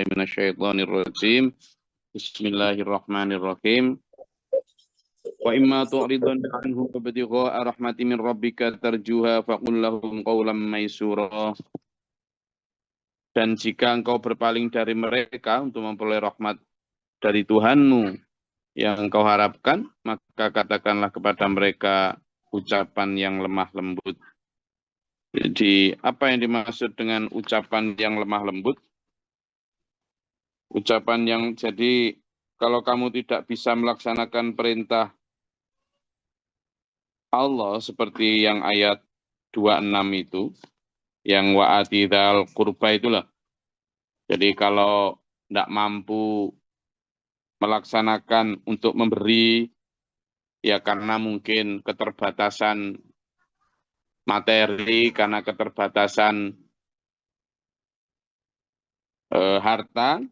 minasyaitonirrajim. Bismillahirrahmanirrahim. Wa imma tu'ridan anhu fabtigha'a rahmatin min rabbika tarjuha faqul lahum qawlan maysura. Dan jika engkau berpaling dari mereka untuk memperoleh rahmat dari Tuhanmu yang engkau harapkan, maka katakanlah kepada mereka ucapan yang lemah lembut. Jadi apa yang dimaksud dengan ucapan yang lemah lembut? Ucapan yang jadi kalau kamu tidak bisa melaksanakan perintah Allah seperti yang ayat 26 itu, yang wa'ati dzal qurba itulah. Jadi kalau tidak mampu melaksanakan untuk memberi, ya karena mungkin keterbatasan materi, karena keterbatasan harta,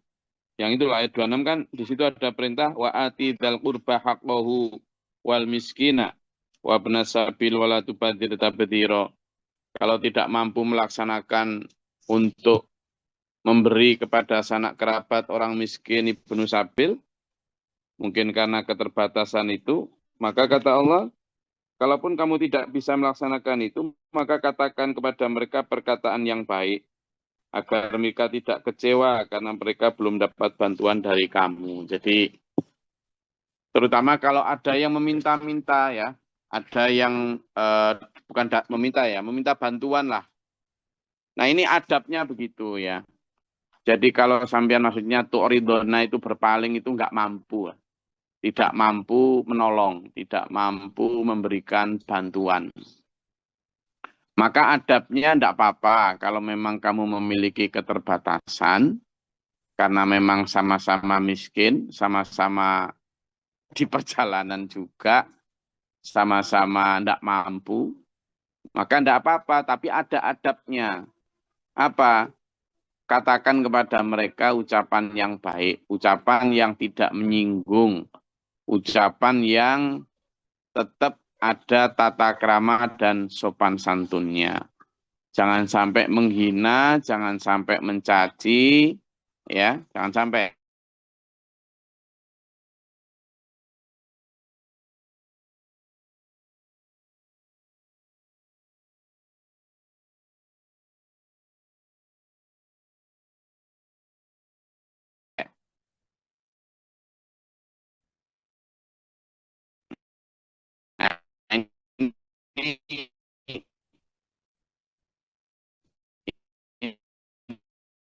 yang itu ayat 26 kan, di situ ada perintah wa'ati dzal qurba haqqahu wal miskina wa ibnas sabil wala tubadzir tabdzira. Kalau tidak mampu melaksanakan untuk memberi kepada sanak kerabat, orang miskin, ibnu sabil, mungkin karena keterbatasan itu, maka kata Allah, kalaupun kamu tidak bisa melaksanakan itu, maka katakan kepada mereka perkataan yang baik, agar mereka tidak kecewa karena mereka belum dapat bantuan dari kamu. Jadi, terutama kalau ada yang meminta-minta ya, ada yang bukan meminta ya, meminta bantuan lah. Nah ini adabnya begitu ya. Jadi kalau sampean maksudnya tu'ridona itu berpaling itu nggak mampu. Tidak mampu menolong, tidak mampu memberikan bantuan. Maka adabnya tidak apa-apa kalau memang kamu memiliki keterbatasan, karena memang sama-sama miskin, sama-sama di perjalanan juga, sama-sama tidak mampu, maka tidak apa-apa, tapi ada adabnya. Apa? Katakan kepada mereka ucapan yang baik, ucapan yang tidak menyinggung, ucapan yang tetap ada tata krama dan sopan santunnya. Jangan sampai menghina, jangan sampai mencaci, ya, jangan sampai.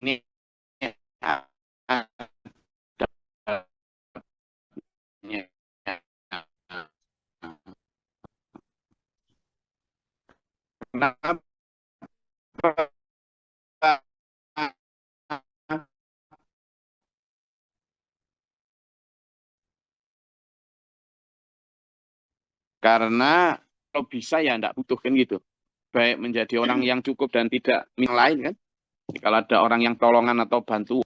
Ini kenapa karena kalau bisa ya tidak butuhkan gitu. Baik menjadi orang yang cukup dan tidak yang lain kan. Kalau ada orang yang tolongan atau bantu.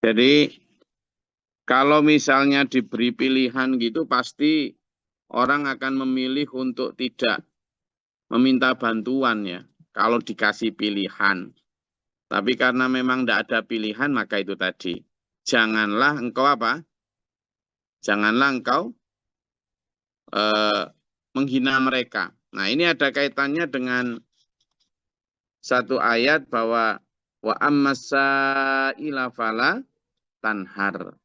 Jadi kalau misalnya diberi pilihan gitu pasti orang akan memilih untuk tidak meminta bantuan ya. Kalau dikasih pilihan. Tapi karena memang tidak ada pilihan maka itu tadi. Janganlah engkau apa? Janganlah engkau menghina mereka. Nah ini ada kaitannya dengan satu ayat bahwa wa ammasaila fala tanhar.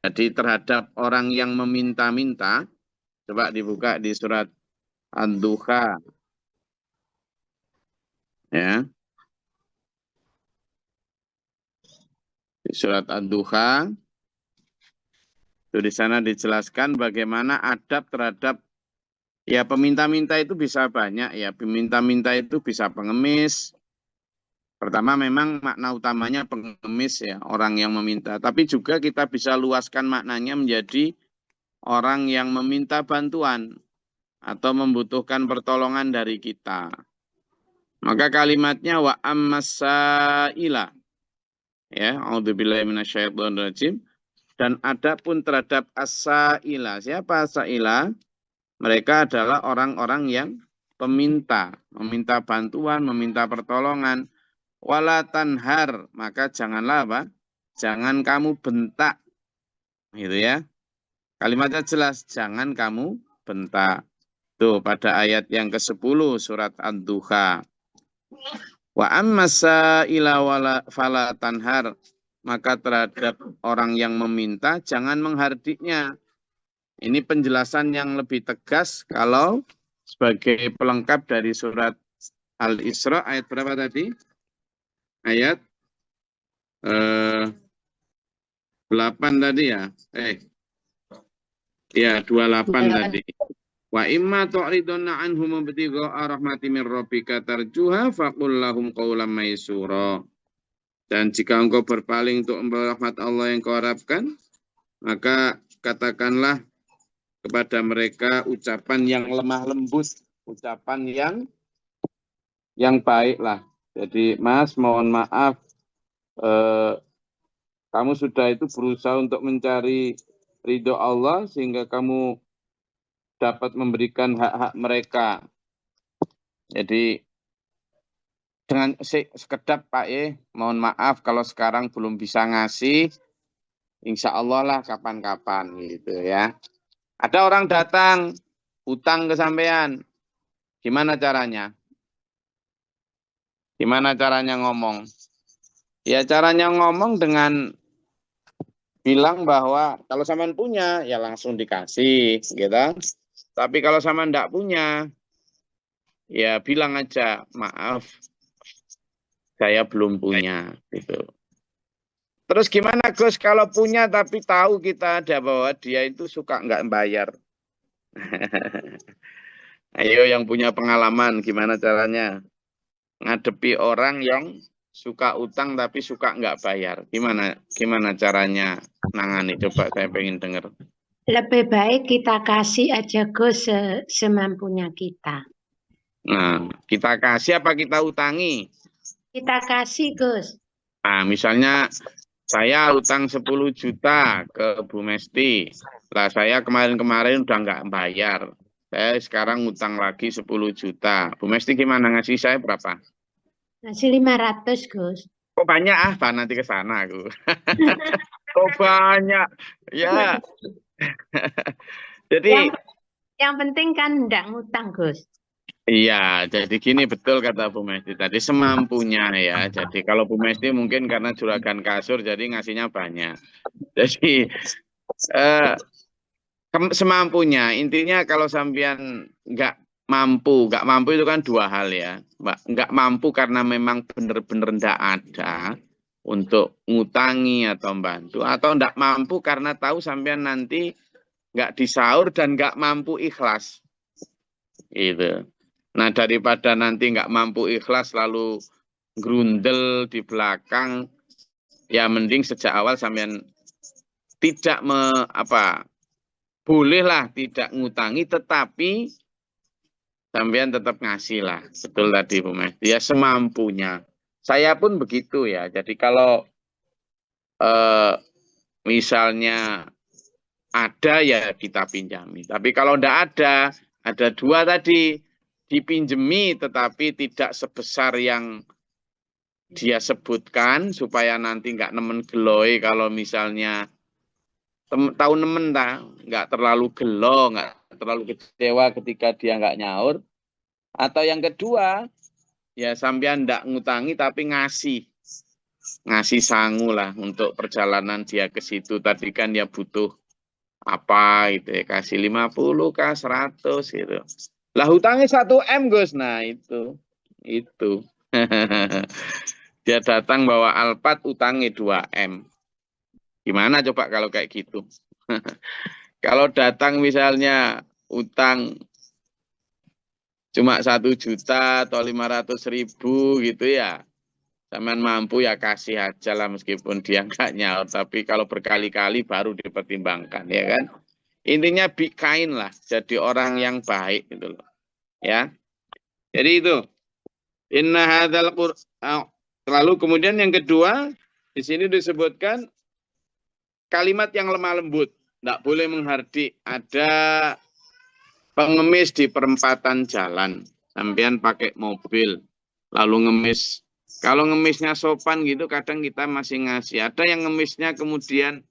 Jadi terhadap orang yang meminta-minta, coba dibuka di surat Ad-Duha. Ya. Di surat Ad-Duha, itu di sana dijelaskan bagaimana adab terhadap ya peminta-minta itu bisa banyak ya. Peminta-minta itu bisa pengemis. Pertama memang makna utamanya pengemis ya, orang yang meminta. Tapi juga kita bisa luaskan maknanya menjadi orang yang meminta bantuan atau membutuhkan pertolongan dari kita. Maka kalimatnya wa ammasaila. Ya, a'udzubillahi minasyaitonirrajim. Dan adapun terhadap as-saila. Siapa as-saila? Mereka adalah orang-orang yang peminta, meminta bantuan, meminta pertolongan. Wala tanhar, maka janganlah apa? Jangan kamu bentak. Gitu ya. Kalimatnya jelas, jangan kamu bentak. Tuh pada ayat yang ke-10 surat Ad-Duha. Wa ammasa ila wala fala tanhar, maka terhadap orang yang meminta jangan menghardiknya. Ini penjelasan yang lebih tegas kalau sebagai pelengkap dari surat Al-Isra ayat berapa tadi? Ayat 8 tadi ya. Ya 28 tadi. Wa imma tu'riduna anhum ibtigha'a rahmatin min rabbika tarjuha faqul lahum qawlan maysura. Dan jika engkau berpaling untuk membawa rahmat Allah yang kau harapkan, maka katakanlah kepada mereka ucapan yang lemah lembut, ucapan yang baik lah. Jadi Mas, mohon maaf, kamu sudah itu berusaha untuk mencari ridho Allah sehingga kamu dapat memberikan hak-hak mereka. Jadi dengan sekedap Pak mohon maaf kalau sekarang belum bisa ngasih, insya Allah lah kapan-kapan gitu ya. Ada orang datang utang ke sampean, gimana caranya? Gimana caranya ngomong? Ya caranya ngomong dengan bilang bahwa kalau sampean punya ya langsung dikasih, gitu. Tapi kalau sampean enggak punya, ya bilang aja maaf, saya belum punya, gitu. Terus gimana Gus kalau punya tapi tahu kita ada bahwa dia itu suka nggak bayar? Ayo yang punya pengalaman gimana caranya ngadepi orang yang suka utang tapi suka nggak bayar? Gimana caranya nangani? Coba saya pengen dengar. Lebih baik kita kasih aja Gus semampunya kita. Nah, kita kasih apa kita utangi? Kita kasih Gus. Nah, misalnya saya utang 10 juta ke Bu Mesti. Lah saya kemarin-kemarin udah nggak bayar. Saya sekarang utang lagi 10 juta. Bu Mesti gimana ngasih saya berapa? Ngasih 500 Gus. Kok banyak Pak nanti ke sana aku. Kok banyak? Ya. Jadi yang penting kan enggak ngutang Gus. iya, jadi gini betul kata Bu Mesti tadi semampunya ya. Jadi kalau Bu Mesti mungkin karena juragan kasur jadi ngasihnya banyak. Jadi semampunya. Intinya kalau sampean nggak mampu itu kan dua hal ya. Nggak mampu karena memang benar-benar nggak ada untuk ngutangi atau membantu. Atau nggak mampu karena tahu sampean nanti nggak disaur dan nggak mampu ikhlas. Gitu. Nah daripada nanti nggak mampu ikhlas lalu grundel di belakang, ya mending sejak awal sampean tidak bolehlah tidak ngutangi, tetapi sampean tetap ngasih lah. Betul tadi Bu Mesti, ya semampunya. Saya pun begitu ya. Jadi kalau misalnya ada ya kita pinjami. Tapi kalau enggak ada dua tadi, dipinjemi tetapi tidak sebesar yang dia sebutkan, supaya nanti nggak nemen geloi kalau misalnya tahu nemen nggak terlalu gelo, nggak terlalu kecewa ketika dia nggak nyaur. Atau yang kedua, ya sampean nggak ngutangi tapi ngasih sangu lah untuk perjalanan dia ke situ. Tadi kan dia butuh apa gitu ya, kasih 50 kah 100 gitu. Lah hutangnya 1 M Gus. Nah itu dia datang bawa Alphard utangnya 2 M. Gimana coba kalau kayak gitu? Kalau datang misalnya utang cuma 1 juta atau 500.000 gitu ya, sampean mampu ya kasih aja lah meskipun dia nggak nyaur. Tapi kalau berkali-kali baru dipertimbangkan ya kan. Intinya bikain lah, jadi orang yang baik gitu loh. Ya. Jadi itu. Inna hadzal Qur'an. Lalu kemudian yang kedua, di sini disebutkan kalimat yang lemah lembut, tidak boleh menghardik. Ada pengemis di perempatan jalan. sampean pakai mobil, lalu ngemis. Kalau ngemisnya sopan gitu, kadang kita masih ngasih. Ada yang ngemisnya kemudian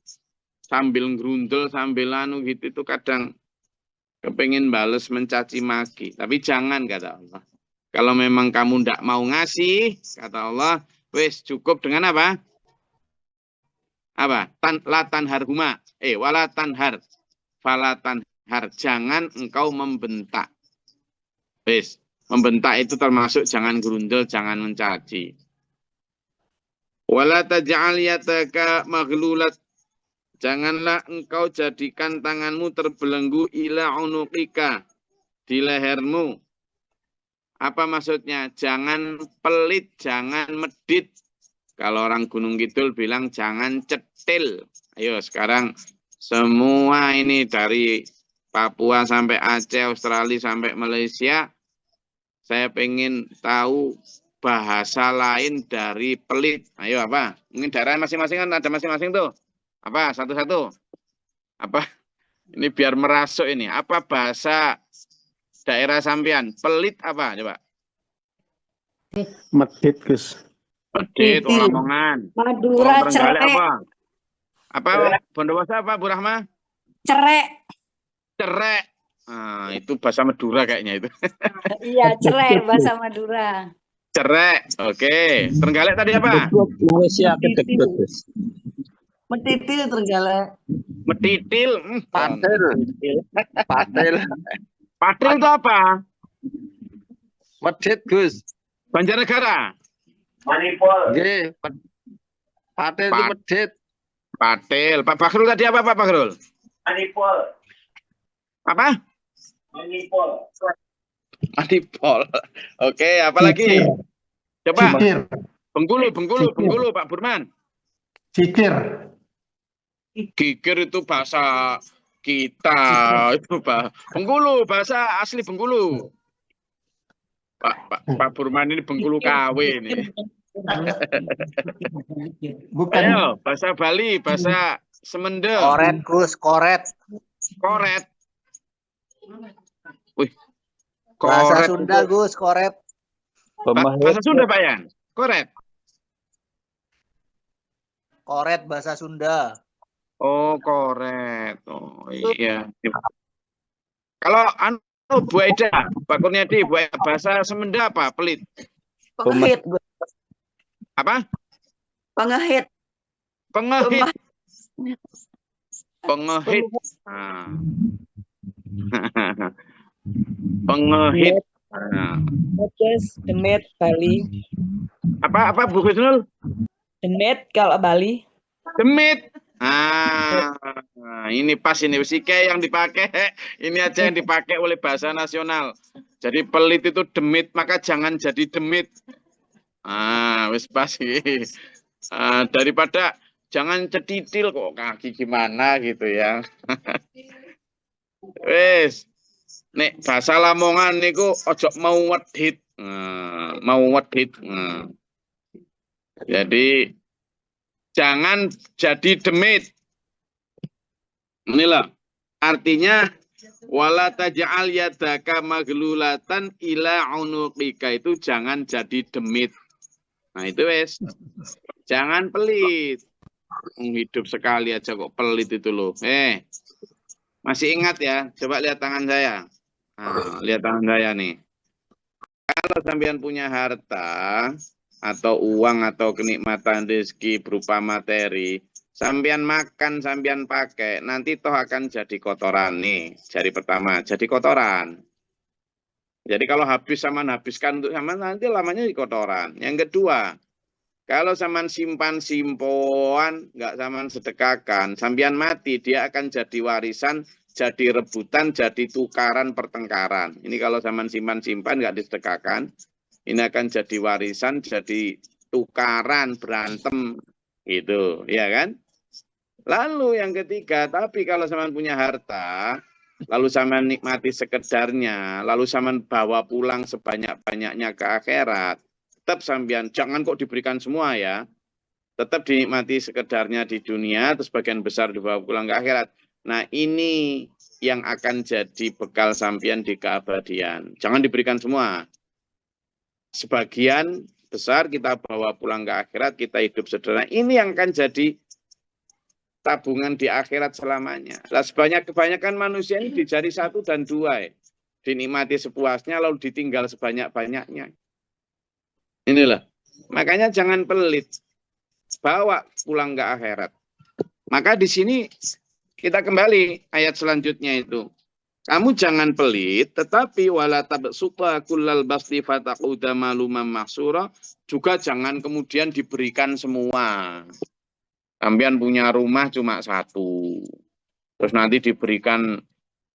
sambil ngerundel, sambil anu gitu, itu kadang kepengen bales mencaci maki. Tapi jangan, kata Allah. Kalau memang kamu ndak mau ngasih, kata Allah, wes cukup dengan apa? Apa? Latan harhuma. Walatan har. Falatan har. Jangan engkau membentak. Wes. Membentak itu termasuk jangan gerundel, jangan mencaci. Wala taj'al yataka maghlulat. Janganlah engkau jadikan tanganmu terbelenggu ila unuqika, di lehermu. Apa maksudnya? Jangan pelit, jangan medit. Kalau orang Gunung Kidul bilang jangan cetil. Ayo sekarang semua ini dari Papua sampai Aceh, Australia sampai Malaysia, saya pengen tahu bahasa lain dari pelit. Ayo apa? Mungkin daerah masing-masing kan ada masing-masing tuh. Apa? Satu-satu. Apa? Ini biar merasuk ini. Apa bahasa daerah sampean? Pelit apa? Coba. Medit, Gus. Medit, Lamongan. Madura Trenggalek cerek. apa? Apa? Bondowoso apa, Bu Rahma? Cerek. Cerek. Nah, itu bahasa Madura kayaknya itu. Iya, cerek bahasa Madura. Cerek. Oke. Trenggalek tadi apa? Malaysia kedekut, Gus. Metitil Trenggalek. Metitil. Patil. Patil. Patil itu apa? Medit, Gus. Banjarnegara. Nggih. Patil itu medit. Patil. Pak Bakhrul tadi apa, Pak Bakhrul? Apa? Manipol. Oke, apa lagi? Coba. Bengkulu, Pak Burman. Cikir. Gigir itu bahasa kita, itu Pak. Bengkulu, bahasa asli Bengkulu. Pak Burman ini Bengkulu KW ini. Bukan. Ayo, bahasa Bali, bahasa Semende. Koret, Gus, koret. Koret. Wih. Bahasa Koret. Sunda, Gus, koret. Bahasa Sunda, Pak Yan. Koret. Koret bahasa Sunda. Oh, koret. Oh, iya. Kalau Bu Aida, Pak Kurniadi, Bu Aida, bahasa Semenda apa? Pelit. Pengehit, Gus. Apa? Pengehit. Pengehit. Pengehit. Nah. Pengehit. Nah. Demit, Bali. Apa Bu Gusnul? Demit kalau Bali. Demit. Ini pas ini sike yang dipakai. Ini aja yang dipakai oleh bahasa nasional. Jadi pelit itu demit, maka jangan jadi demit. Wis pas ini. Daripada jangan cetitil kok kaki gimana gitu ya. Wis. Nek bahasa Lamongan niku ojo mau wedhit. Mau wedhit. Jadi jangan jadi demit. Inilah artinya wala taj'al yadaka maglulatan ila unuqika, itu jangan jadi demit. Nah itu wes. Jangan pelit. Hidup sekali aja kok pelit itu loh. Masih ingat ya? Coba lihat tangan saya. Lihat tangan saya nih. Kalau sampean punya harta atau uang atau kenikmatan rezeki berupa materi, sampean makan, sampean pakai, nanti toh akan jadi kotoran nih. Jari pertama, jadi kotoran. Jadi kalau habis sampean habiskan untuk sampean, nanti lamanya di kotoran. Yang kedua, kalau sampean simpan, nggak sampean sedekahkan, sampean mati, dia akan jadi warisan, jadi rebutan, jadi tukaran, pertengkaran. Ini kalau sampean simpan, nggak disedekahkan, ini akan jadi warisan, jadi tukaran, berantem, gitu, ya kan? Lalu yang ketiga, tapi kalau sampean punya harta, lalu sampean nikmati sekedarnya, lalu sampean bawa pulang sebanyak-banyaknya ke akhirat, tetap sampean jangan kok diberikan semua ya, tetap dinikmati sekedarnya di dunia, terus bagian besar dibawa pulang ke akhirat. Nah ini yang akan jadi bekal sampean di keabadian. Jangan diberikan semua. sebagian besar kita bawa pulang ke akhirat, kita hidup sederhana. Ini yang akan jadi tabungan di akhirat selamanya. Lah kebanyakan manusia ini dijari 1 dan 2 ya. Dinikmati sepuasnya lalu ditinggal sebanyak-banyaknya. Inilah. Makanya jangan pelit. Bawa pulang ke akhirat. Maka di sini kita kembali ayat selanjutnya itu. Kamu jangan pelit, tetapi wala tabsuta kullal basti fataquda maluman mahsura, juga jangan kemudian diberikan semua. Sampean punya rumah cuma 1. Terus nanti diberikan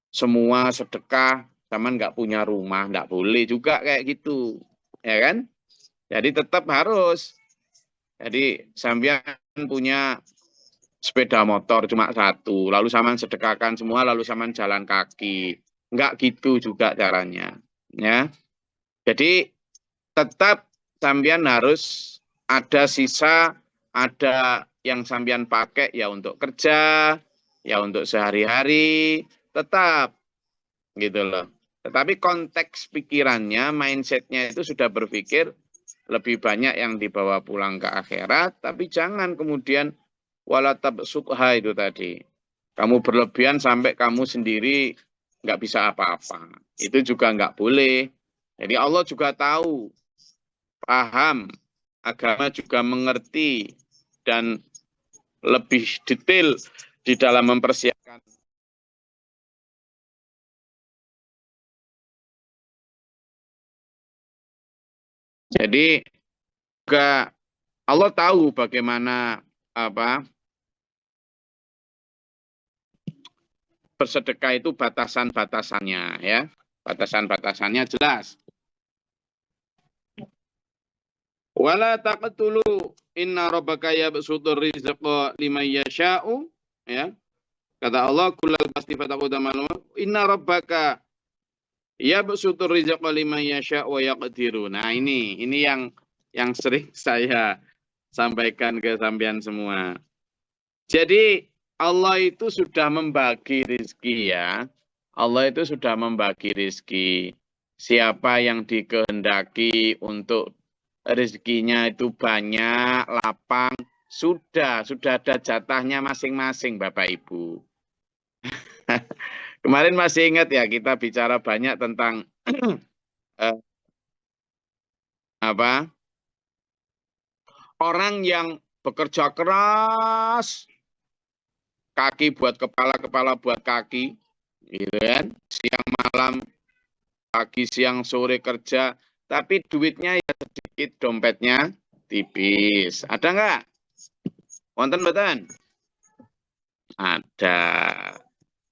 semua sedekah, sama nggak punya rumah, nggak boleh juga kayak gitu. Ya kan? Jadi tetap harus. Jadi sampean punya sepeda motor cuma 1, lalu sampean sedekahkan semua, lalu sampean jalan kaki. Enggak gitu juga caranya. Ya. Jadi tetap sampean harus ada sisa, ada yang sampean pakai ya untuk kerja, ya untuk sehari-hari, tetap gitu loh. Tetapi konteks pikirannya, mindsetnya itu sudah berpikir lebih banyak yang dibawa pulang ke akhirat, tapi jangan kemudian wala tabsutha itu tadi. Kamu berlebihan sampai kamu sendiri nggak bisa apa-apa. Itu juga nggak boleh. Jadi Allah juga tahu, paham, agama juga mengerti, dan lebih detail di dalam mempersiapkan. Jadi juga Allah tahu bagaimana bersedekah itu batasan-batasannya ya. Batasan-batasannya jelas. Wala taqtulu inna rabbaka yabsutur rizqa liman yasha'u ya. Kata Allah kullal basti fataquda malum inna rabbaka yabsutur rizqa liman yasha'u wa yaqdiru. Nah, ini yang sering saya sampaikan ke sampean semua. Jadi Allah itu sudah membagi rezeki ya. Allah itu sudah membagi rezeki. Siapa yang dikehendaki untuk rezekinya itu banyak, lapang, sudah ada jatahnya masing-masing Bapak Ibu. Kemarin masih ingat ya kita bicara banyak tentang orang yang bekerja keras, kaki buat kepala, kepala buat kaki, gitu kan? Siang malam, pagi siang sore kerja, tapi duitnya ya sedikit, dompetnya tipis. Ada nggak? Wonten mboten? Ada.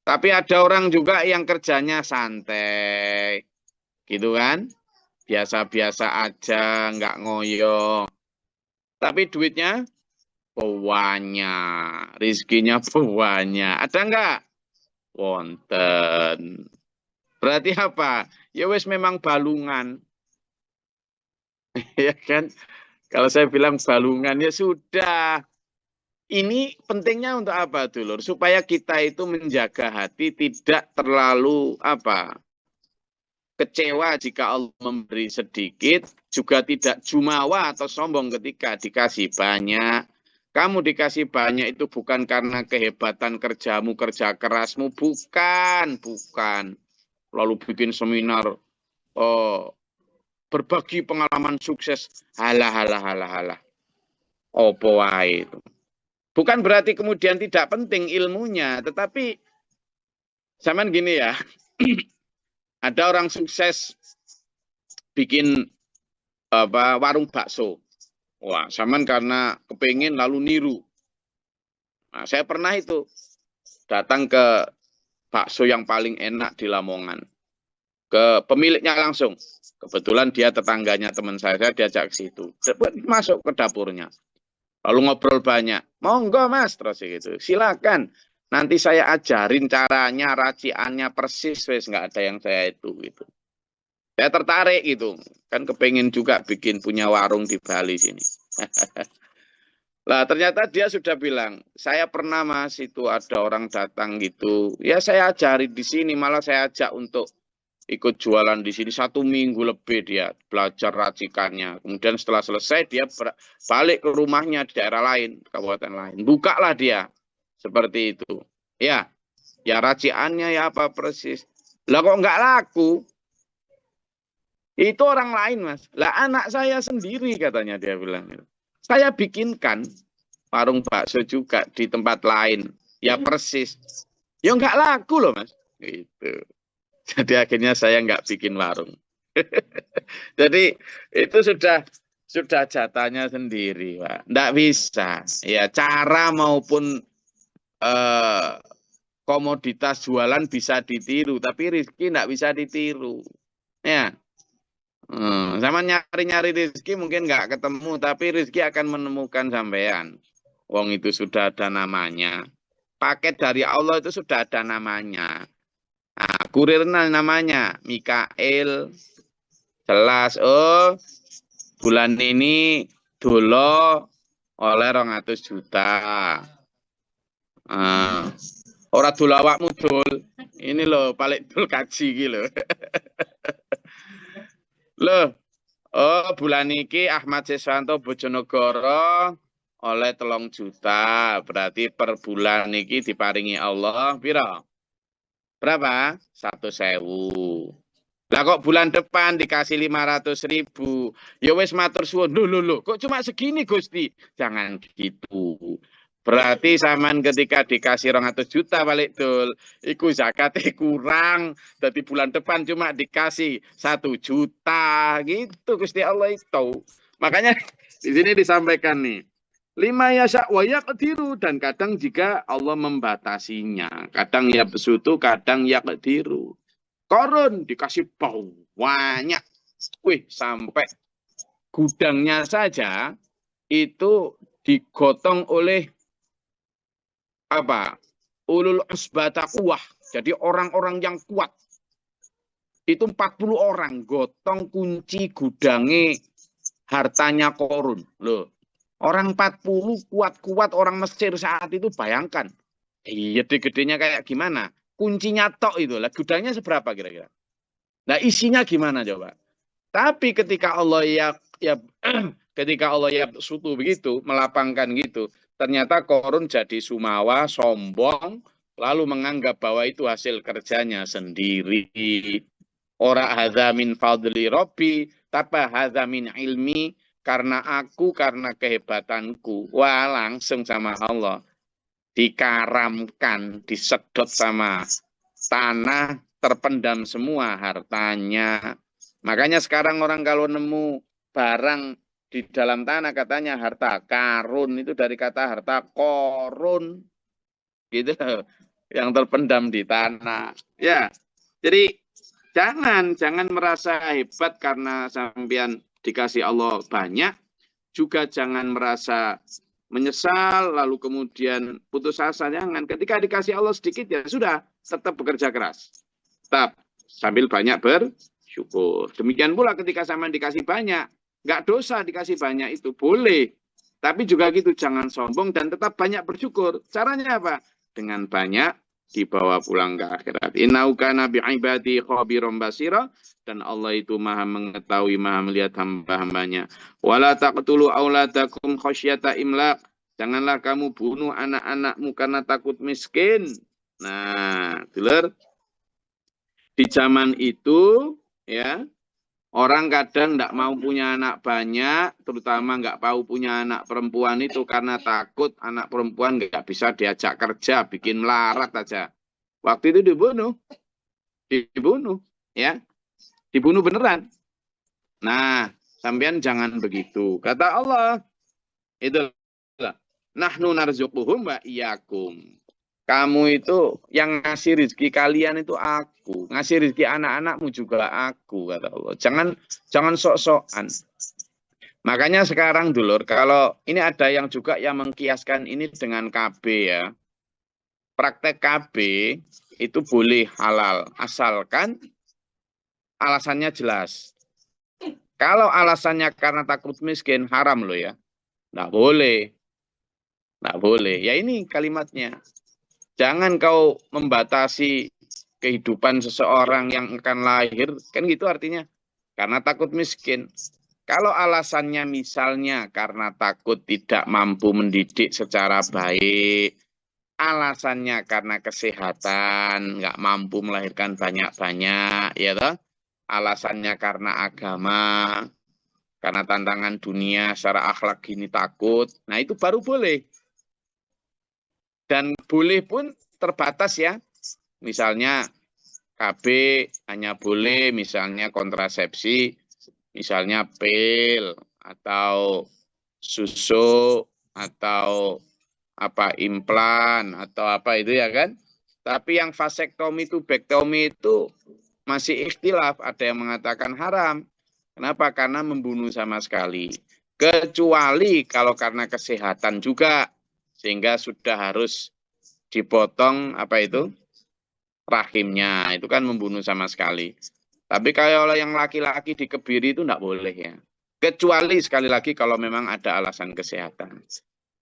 Tapi ada orang juga yang kerjanya santai, gitu kan? Biasa-biasa aja, nggak ngoyo. Tapi duitnya banyak, rezekinya banyak. Ada nggak? Wonten. Berarti apa? Ya wes memang balungan. Ya kan? Kalau saya bilang balungan ya sudah. Ini pentingnya untuk apa, dulur? Supaya kita itu menjaga hati tidak terlalu kecewa jika Allah memberi sedikit, juga tidak jumawa atau sombong ketika dikasih banyak. Kamu dikasih banyak itu bukan karena kehebatan kerjamu, kerja kerasmu, bukan. Lalu bikin seminar, berbagi pengalaman sukses, halah. Opo wae itu. Bukan berarti kemudian tidak penting ilmunya, tetapi zaman gini ya, ada orang sukses bikin warung bakso. Wah, zaman karena kepingin lalu niru. Nah, saya pernah itu datang ke bakso yang paling enak di Lamongan. Ke pemiliknya langsung. Kebetulan dia tetangganya teman saya diajak ke situ. Masuk ke dapurnya. Lalu ngobrol banyak. Monggo mas, terus gitu. Silakan. Nanti saya ajarin caranya, raciannya persis. Wes nggak ada yang saya itu gitu. Saya tertarik gitu. Kan kepengen juga bikin punya warung di Bali sini. Lah ternyata dia sudah bilang, saya pernah mas itu ada orang datang gitu. Ya saya ajari di sini, malah saya ajak untuk ikut jualan di sini 1 minggu lebih dia belajar racikannya. Kemudian setelah selesai dia balik ke rumahnya di daerah lain, kabupaten lain. Bukalah dia seperti itu. Ya, ya racikannya ya apa persis. Lah kok nggak laku? Itu orang lain, Mas. Lah anak saya sendiri katanya dia bilang. Saya bikinkan warung bakso juga di tempat lain. Ya persis. Ya nggak laku loh, Mas. Gitu. Jadi akhirnya saya nggak bikin warung. Jadi itu sudah jatahnya sendiri, Pak. Nggak bisa. Ya cara maupun komoditas jualan bisa ditiru, tapi rezeki nggak bisa ditiru. Ya. Sama nyari-nyari rezeki mungkin nggak ketemu, tapi rezeki akan menemukan sampean. Wong itu sudah ada namanya. Paket dari Allah itu sudah ada namanya. Nah, kurir namanya Mikael. Jelas, oh bulan ini dolo oleh 200 juta. Ora dol awakmu dol. Ini loh paling dol kaji iki lho. Loh, oh bulan iki Ahmad Siswanto Bojonegoro oleh 3 juta. Berarti per bulan iki diparingi Allah pira? Berapa? 100.000. Lah kok bulan depan dikasih 500.000. Ya wis matur suwun. Loh, kok cuma segini Gusti? Jangan gitu. Berarti saman ketika dikasih 200 juta balik dul, iku zakatnya kurang. Jadi bulan depan cuma dikasih 1 juta gitu Gusti Allah itu. Makanya di sini disampaikan nih. 5 yasha wa yaqdiru, dan kadang jika Allah membatasinya, kadang ya besutu, kadang yaqdiru. Korun dikasih banyak. Wih, sampai gudangnya saja itu digotong oleh apa? Ulul usbata kuwah. Jadi orang-orang yang kuat. Itu 40 orang gotong kunci gudangnya hartanya Korun. Loh. Orang 40 kuat-kuat orang Mesir saat itu, bayangkan. Iya, gedenya kayak gimana? Kuncinya tok itu lah. Gudangnya seberapa kira-kira? Nah, isinya gimana coba? Tapi ketika Allah ketika Allah sutu begitu, melapangkan gitu, ternyata Korun jadi sumawa, sombong, lalu menganggap bahwa itu hasil kerjanya sendiri. Ora hadza min fadli rabbi, tapi hadza min ilmi, karena kehebatanku. Wah, langsung sama Allah dikaramkan, disedot sama tanah, terpendam semua hartanya. Makanya sekarang orang kalau nemu barang di dalam tanah katanya harta karun, itu dari kata harta korun, gitu, yang terpendam di tanah. Ya, jadi jangan merasa hebat karena sampean dikasih Allah banyak, juga jangan merasa menyesal lalu kemudian putus asa. Jangan. Ketika dikasih Allah sedikit ya sudah, tetap bekerja keras, tetap sambil banyak bersyukur. Demikian pula ketika sampean dikasih banyak, nggak dosa dikasih banyak, itu boleh, tapi juga gitu, jangan sombong dan tetap banyak bersyukur. Caranya apa? Dengan banyak dibawa pulang ke akhirat. Innahu kana bi'ibadi khabiran basira, dan Allah itu maha mengetahui, maha melihat hamba-hambanya. Wala taqtulu auladakum khasyata imlaq, janganlah kamu bunuh anak-anakmu karena takut miskin. Nah, dulur, di zaman itu ya, orang kadang tidak mau punya anak banyak, terutama nggak mau punya anak perempuan itu karena takut anak perempuan nggak bisa diajak kerja, bikin melarat aja. Waktu itu dibunuh, ya, dibunuh beneran. Nah, sampean jangan begitu. Kata Allah, itulah, nahnu narzuquhum wa iyyakum. Kamu itu yang ngasih rezeki kalian itu aku, ngasih rezeki anak-anakmu juga aku, kata Allah. Jangan sok-sokan. Makanya sekarang dulur, kalau ini ada yang juga yang mengkiaskan ini dengan KB ya. Praktek KB itu boleh halal, asalkan alasannya jelas. Kalau alasannya karena takut miskin, haram loh ya. Nggak boleh. Nggak boleh. Ya ini kalimatnya. Jangan kau membatasi kehidupan seseorang yang akan lahir, kan gitu artinya. Karena takut miskin. Kalau alasannya misalnya karena takut tidak mampu mendidik secara baik, alasannya karena kesehatan, nggak mampu melahirkan banyak-banyak, ya toh? Alasannya karena agama, karena tantangan dunia secara akhlak gini takut. Nah itu baru boleh. Dan boleh pun terbatas ya. Misalnya KB hanya boleh misalnya kontrasepsi, misalnya pil atau susu atau apa implan atau apa itu ya kan. Tapi yang vasektomi itu, bektomi itu masih ikhtilaf, ada yang mengatakan haram. Kenapa? Karena membunuh sama sekali. Kecuali kalau karena kesehatan juga, sehingga sudah harus dipotong apa itu rahimnya, itu kan membunuh sama sekali. Tapi kalau yang laki-laki dikebiri itu enggak boleh ya. Kecuali sekali lagi kalau memang ada alasan kesehatan.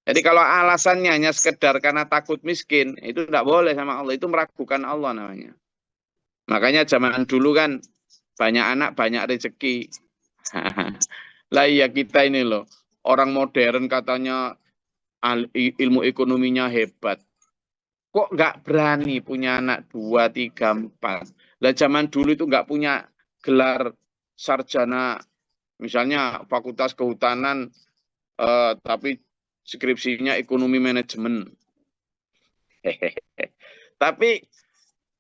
Jadi kalau alasannya hanya sekedar karena takut miskin, itu enggak boleh sama Allah. Itu meragukan Allah namanya. Makanya zaman dulu kan banyak anak, banyak rezeki. Lah iya kita ini loh, orang modern katanya ilmu ekonominya hebat. Kok nggak berani punya anak 2, 3, 4. Lah zaman dulu itu nggak punya gelar sarjana, misalnya fakultas kehutanan, tapi skripsinya ekonomi manajemen. Tapi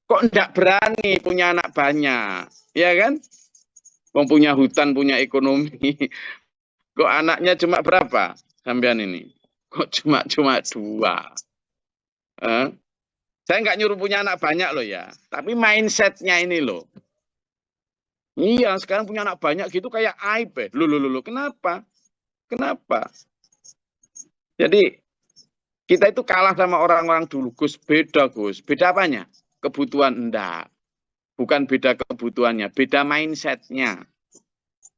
kok nggak berani punya anak banyak, ya kan? Mempunyai hutan, punya ekonomi. Kok anaknya cuma berapa? Sampean ini. Kok cuma 2? Saya nggak nyuruh punya anak banyak loh ya. Tapi mindsetnya ini loh. Iya, sekarang punya anak banyak gitu kayak aib ya. Loh, kenapa? Kenapa? Jadi, kita itu kalah sama orang-orang dulu. Gus, beda Gus. Beda apanya? Kebutuhan enggak. Bukan beda kebutuhannya, beda mindsetnya.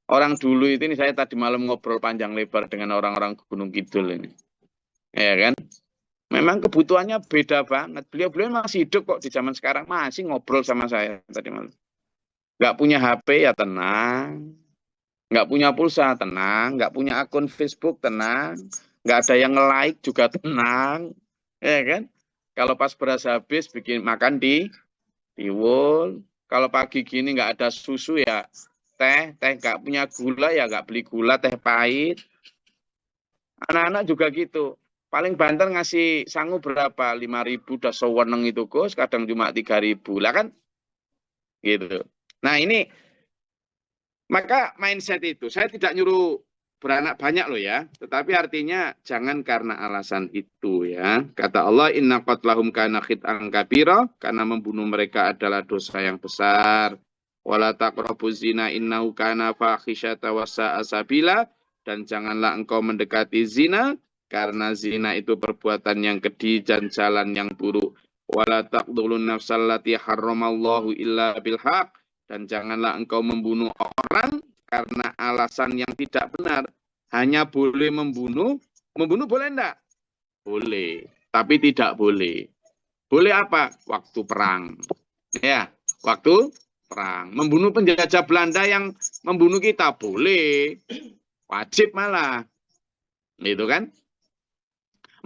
Orang dulu ini saya tadi malam ngobrol panjang lebar dengan orang-orang Gunung Kidul ini. Ya kan? Memang kebutuhannya beda banget. Beliau-beliau masih hidup kok di zaman sekarang. Masih ngobrol sama saya tadi malam. Nggak punya HP ya tenang. Nggak punya pulsa tenang. Nggak punya akun Facebook tenang. Nggak ada yang nge-like juga tenang. Ya kan? Kalau pas beras habis bikin makan di tiwul. Kalau pagi gini nggak ada susu ya teh nggak punya gula ya nggak beli gula, teh pahit. Anak-anak juga gitu. Paling banter ngasih sangu berapa? 5.000 udah seweneng itu Gus, kadang cuma 3.000 lah kan? Gitu. Nah ini, maka mindset itu, saya tidak nyuruh beranak banyak loh ya, tetapi artinya jangan karena alasan itu ya. Kata Allah, inna qatlahum kana khit'an kabira, karena membunuh mereka adalah dosa yang besar. Wala taqrabuz zina innahu kana fahisyata wa sa'a sabila, dan janganlah engkau mendekati zina, karena zina itu perbuatan yang keji dan jalan yang buruk. Wala taqtulun nafsal lati harramallahu illa bil haq, dan janganlah engkau membunuh orang karena alasan yang tidak benar. Hanya boleh membunuh. Membunuh boleh enggak? Boleh, tapi tidak boleh. Boleh apa? Waktu perang. Ya, waktu perang. Membunuh penjajah Belanda yang membunuh kita boleh. Wajib malah. Gitu kan?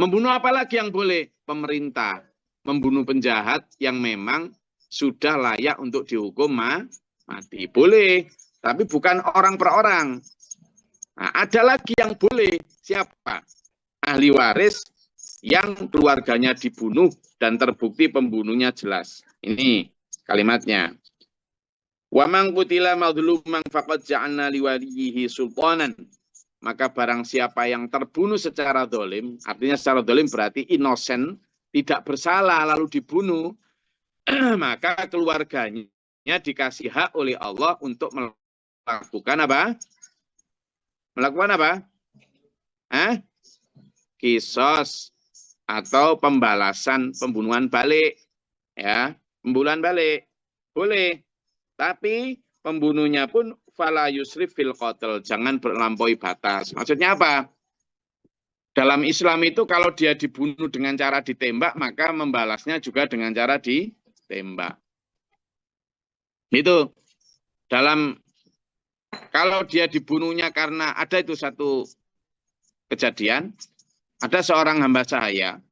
Membunuh apa lagi yang boleh? Pemerintah. Membunuh penjahat yang memang sudah layak untuk dihukum mati. Boleh. Tapi bukan orang per orang. Nah, ada lagi yang boleh. Siapa? Ahli waris yang keluarganya dibunuh dan terbukti pembunuhnya jelas. Ini kalimatnya. Wa man qutila madhluman faqad ja'alna liwalihi sultanan. Maka barang siapa yang terbunuh secara dolim, artinya secara dolim berarti innocent, tidak bersalah lalu dibunuh, maka keluarganya dikasih hak oleh Allah untuk melakukan apa? Melakukan apa? Kisos atau pembalasan, pembunuhan balik. Ya, pembunuhan balik. Boleh. Tapi pembunuhnya pun fala yusrif fil qatl, jangan berlampaui batas. Maksudnya apa? Dalam Islam itu kalau dia dibunuh dengan cara ditembak, maka membalasnya juga dengan cara ditembak. Itu dalam kalau dia dibunuhnya karena ada itu satu kejadian, ada seorang hamba sahaya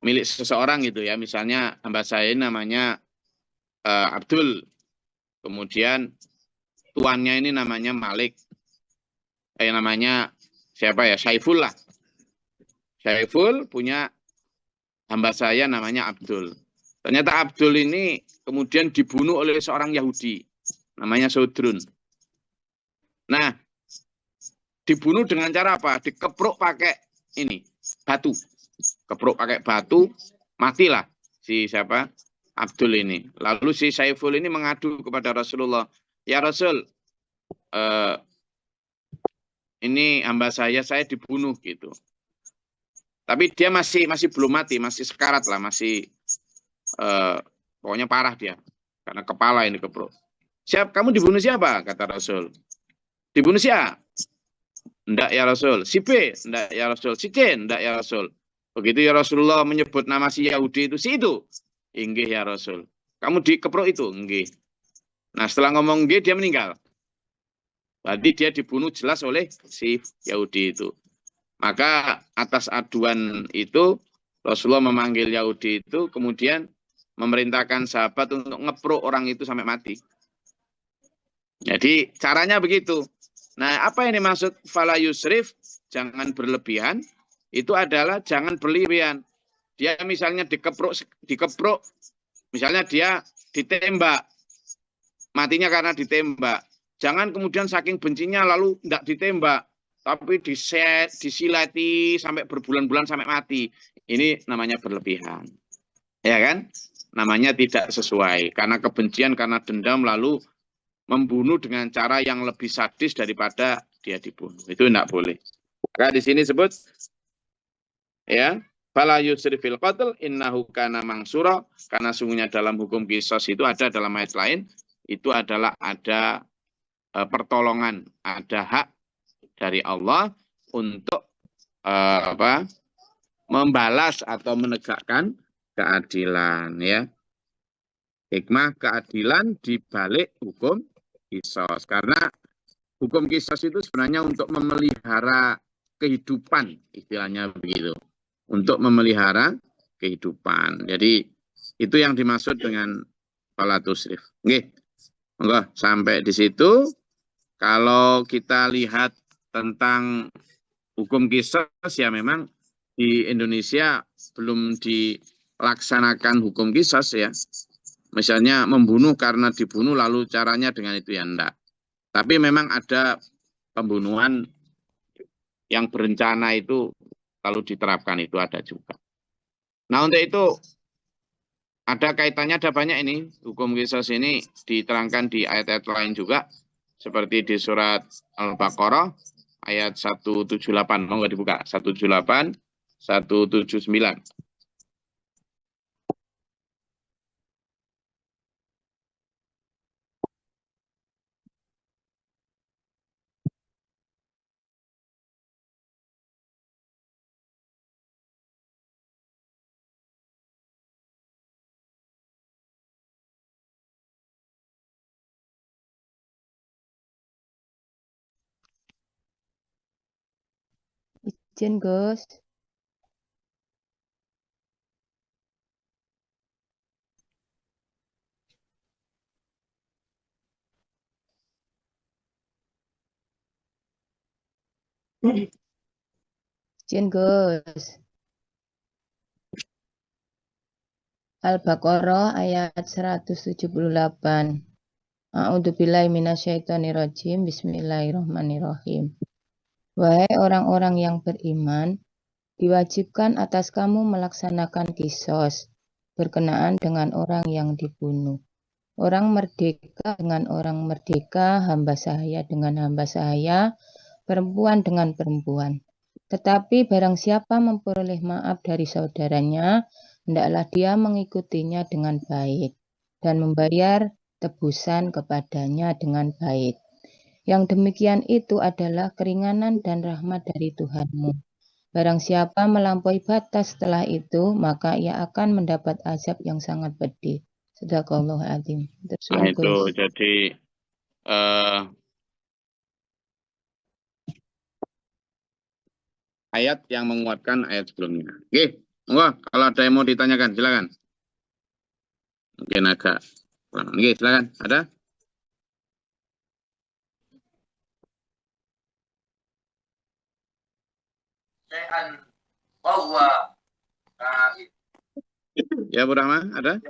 milik seseorang gitu ya, misalnya hamba sahaya namanya Abdul, kemudian tuannya ini namanya Malik, namanya siapa ya, Saiful lah. Saiful punya hamba saya namanya Abdul. Ternyata Abdul ini kemudian dibunuh oleh seorang Yahudi, namanya Sodrun. Nah, dibunuh dengan cara apa? Dikepruk pakai ini, batu. Kepruk pakai batu, matilah si siapa? Abdul ini. Lalu si Saiful ini mengadu kepada Rasulullah, ya Rasul, ini hamba saya dibunuh gitu. Tapi dia masih belum mati, masih sekarat lah, masih pokoknya parah dia, karena kepala ini kepruk. Siap, kamu dibunuh siapa? Kata Rasul. Dibunuh siapa? Enggak ya Rasul. Si B? Enggak ya Rasul. Si C? Enggak ya Rasul. Begitu ya Rasulullah menyebut nama si Yahudi itu, si itu. Inggih ya Rasul. Kamu dikepruk itu? Inggih. Nah setelah ngomong inggih, dia meninggal. Berarti dia dibunuh jelas oleh si Yahudi itu. Maka atas aduan itu, Rasulullah memanggil Yahudi itu, kemudian memerintahkan sahabat untuk ngepruk orang itu sampai mati. Jadi caranya begitu. Nah, apa yang dimaksud fala yusrif, jangan berlebihan, itu adalah jangan berlebihan. Dia misalnya dikepruk, misalnya dia ditembak, matinya karena ditembak. Jangan kemudian saking bencinya lalu tidak ditembak, tapi disilati sampai berbulan-bulan sampai mati. Ini namanya berlebihan. Ya kan? Namanya tidak sesuai. Karena kebencian, karena dendam, lalu membunuh dengan cara yang lebih sadis daripada dia dibunuh. Itu tidak boleh. Maka di sini sebut ya, fala yusrifil qatl innahu kana mangsura, karena sungguhnya dalam hukum qisas itu ada dalam ayat lain, itu adalah ada pertolongan, ada hak dari Allah untuk membalas atau menegakkan keadilan ya. Hikmah keadilan di balik hukum qisas. Karena hukum qisas itu sebenarnya untuk memelihara kehidupan, istilahnya begitu. Untuk memelihara kehidupan. Jadi itu yang dimaksud dengan fala tusrif. Nggih. Monggo sampai di situ. Kalau kita lihat tentang hukum qisas ya memang di Indonesia belum dilaksanakan hukum qisas ya. Misalnya membunuh karena dibunuh lalu caranya dengan itu ya enggak. Tapi memang ada pembunuhan yang berencana itu kalau diterapkan itu ada juga. Nah untuk itu ada kaitannya, ada banyak ini. Hukum qisas ini diterangkan di ayat-ayat lain juga. Seperti di surat Al-Baqarah ayat 178. Mau nggak dibuka? 178, 179. Izin, Gus. Izin, Gus. Al-Baqarah ayat 178. A'udzubillahi minasyaitonirrajim. Bismillahirrahmanirrahim. Wahai orang-orang yang beriman, diwajibkan atas kamu melaksanakan qisas berkenaan dengan orang yang dibunuh. Orang merdeka dengan orang merdeka, hamba sahaya dengan hamba sahaya, perempuan dengan perempuan. Tetapi barang siapa memperoleh maaf dari saudaranya, hendaklah dia mengikutinya dengan baik dan membayar tebusan kepadanya dengan baik. Yang demikian itu adalah keringanan dan rahmat dari Tuhanmu. Barang siapa melampaui batas setelah itu, maka ia akan mendapat azab yang sangat pedih. Sadaqallahu adzim. Terus Nah itu Gus. jadi ayat yang menguatkan ayat sebelumnya. Oke, monggo kalau ada yang mau ditanyakan silakan. Mungkin agak kurang. Oke, silakan. Ada? Ya, Bu Rahma, ada?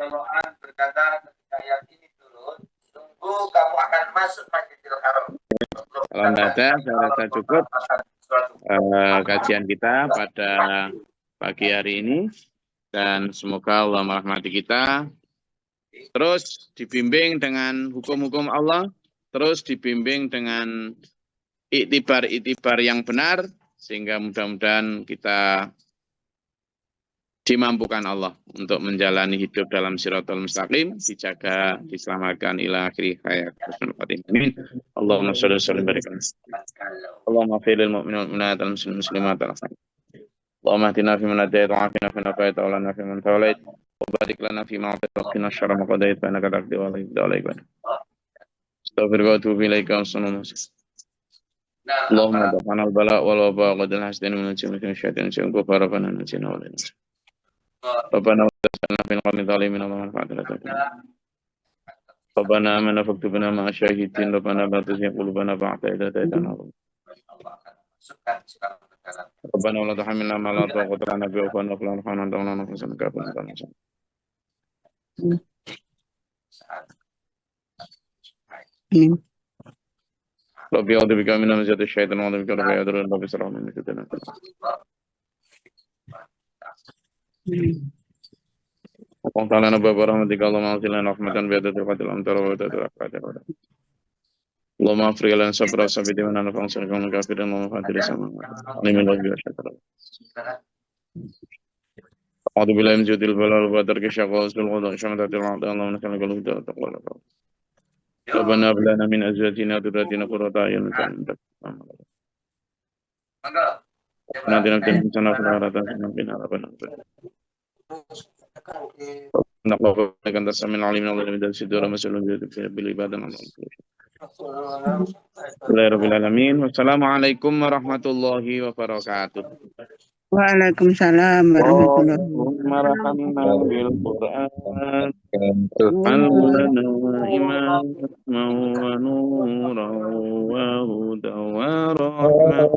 Berkata ketika ayat ini turun, tunggu kamu akan masuk Masjidil Haram. Kalau tidak ada, saya rasa cukup kajian kita pada pagi hari ini. Dan semoga Allah merahmati kita. Terus dibimbing dengan hukum-hukum Allah. Terus dibimbing dengan iktibar-iktibar yang benar. Sehingga mudah-mudahan kita dimampukan Allah untuk menjalani hidup dalam siratal mustaqim, dijaga, diselamatkan ila akhir hayat. Amin. Allahumma shalli wa sallim barik. Allahumma fil mu'minin wal mu'minat wal muslimin muslimat wal Allahumma ahdina fi man hadayt wa afina fi man afayt wa lana fi man tawallayt wa barik lana fi ma a'tayt wa qina syarra ma qadayt fa innaka taqdi wa la yuqda alayka. Astaghfiruka wa atubu ilaika wa sallallahu alaihi wasallam. Allahumma dafa'na al-bala wal waba wa qadil hasdin min syaitan syaitan syaitan kufara fa nasina wa la Rabbana wa ta'ala fil qawmi zalimin wa manfa'atina Rabbana amana faktubna ma'a syahidin Rabbana la tuzigh qulubana ba'da idh hadaytana Rabbana wa la tuhammilna ma la taqata lana bihi wa nafla warhamna anta wa nafsana kafana Rabbi a'udzu bika min hamazati syaitan wa a'udzu bika rabbi yadurrun rabbi sallallahu alaihi wasallam. Wa ta'ala nabiyyu rahmatika Allahumma anzilna rahmatan bi yadil qatil amtar wa yadil aqdar. Allahumma afriq lana sabra sabiti wa nana fa'ansir kaum kafirin wa fatir sama. Amin wa syakra. A'udzu billahi min jadil balal wa tarki syaqwa sul qada syamatatil a'da Allahumma nakal huda taqwa. Rabbana hab lana min azwajina wa dhurriyyatina qurrata a'yun waj'alna Nanti sana penaratan bina rabbana. Naqwa kan tasamin alim Allah min sidur masalun bil ibadah Allah. Rabbil alamin. Wassalamualaikum warahmatullahi wabarakatuh. Waalaikumsalam warahmatullahi wabarakatuh. Bil Qur'an. Al-lana iman wa nuran wa hudan wa rahmah.